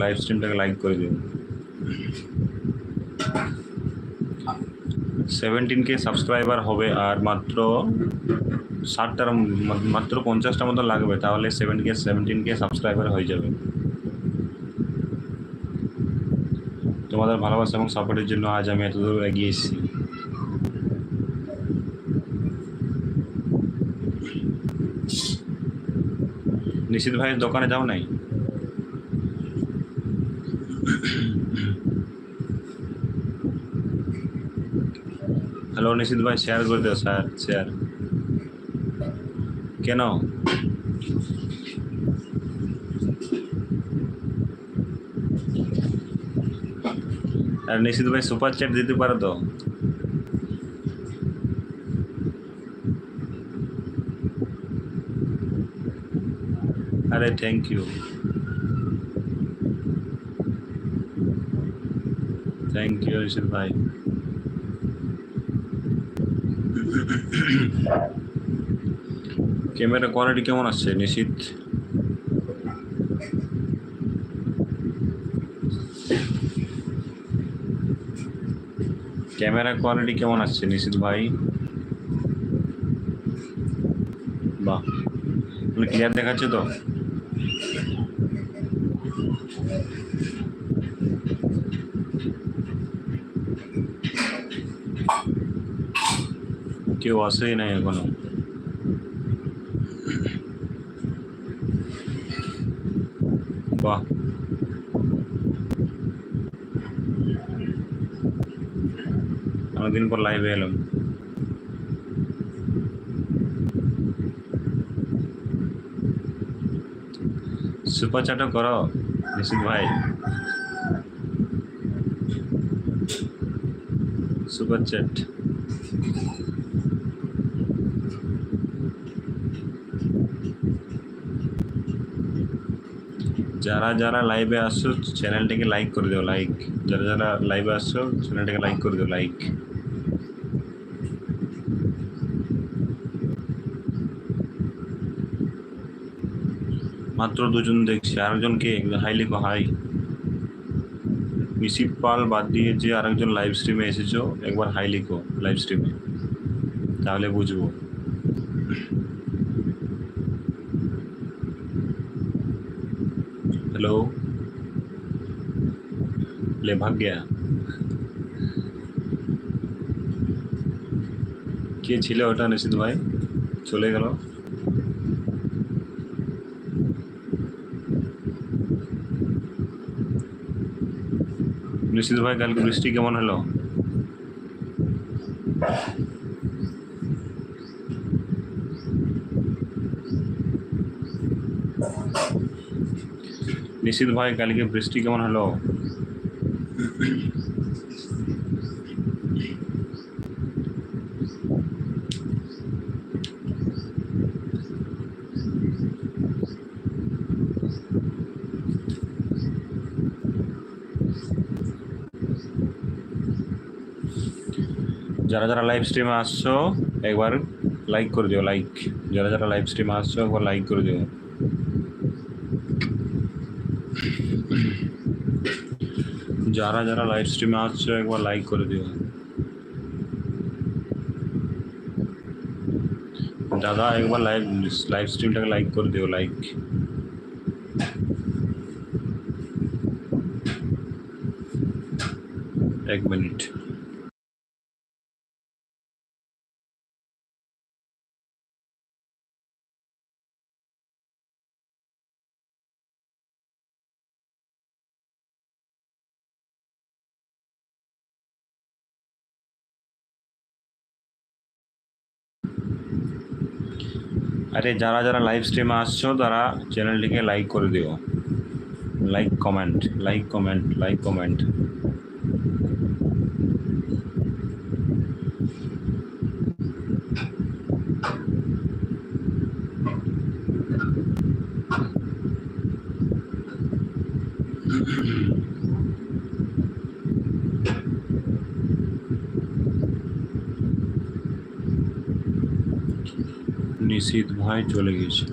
Live স্ট্রিমটাকে like করে দিন। 17K subscriber হবে আর মাত্র 60টার মাত্র 50টা মতো লাগবে, তাহলে 17K সাবস্ক্রাইবার হয়ে যাবে। তোমাদের ভালোবাসা এবং সাপোর্টের জন্য আজ আমি এতদূর এগিয়ে এসেছি। নিশিত ভাইয়ের দোকানে যাও নাই? হ্যালো নিশিত ভাই, শেয়ার করে দিও স্যার, শেয়ার। কেন? আর নিশিত ভাই সুপার চ্যাট দিতে পারো তো? আরে থ্যাংক ইউ, থ্যাংক ইউ নিশিত ভাই। ক্যামেরা কোয়ালিটি কেমন আসছে নিশিত? ক্যামেরা কোয়ালিটি কেমন আসছে নিশিত ভাই? বাহ, ক্লিয়ার দেখাচ্ছে তো? কেউ আসেই নাই এখনো। বাহ, অনেকদিন পর লাইভে এলাম। সুপার চ্যাটও করো নিশিত ভাই, সুপার চ্যাট। যারা যারা লাইভে আসছো চ্যানেলটাকে লাইক করে দিও, লাইক। যারা যারা লাইভে আসছো চ্যানেলটাকে লাইক করে দিও, লাইক। মাত্র দুজন দেখছি, আরেকজনকে হাই লিখো, হাই। মিসিপ পাল বাদ দিয়ে যে আরেকজন লাইভ স্ট্রিমে এসেছো একবার হাই লিখো লাইভ স্ট্রিমে, তাহলে বুঝবো। হ্যালো, ले भाग गया। কে ছিল ওটা নিশিত ভাই? চলে গেল। নিশিত ভাই কালকে বৃষ্টি কেমন হলো? নিশিত ভাই কালকে বৃষ্টি কেমন হলো? যারা যারা লাইভ স্ট্রিমে আসছো একবার লাইক করে দিও, লাইক। যারা যারা লাইভ স্ট্রিমে আসছো একবার লাইক করে দিও। যারা যারা লাইভ স্ট্রিমে আসছো একবার লাইক করে দিও। দাদা একবার লাইভ স্ট্রিমটাকে লাইক করে দিও, লাইক। এক মিনিট। আরে যারা যারা লাইভ স্ট্রিমে আসছো তারা চ্যানেলটিকে লাইক করে দিও, like comment, like comment, like comment. Nishit ভাই চলে গেছে।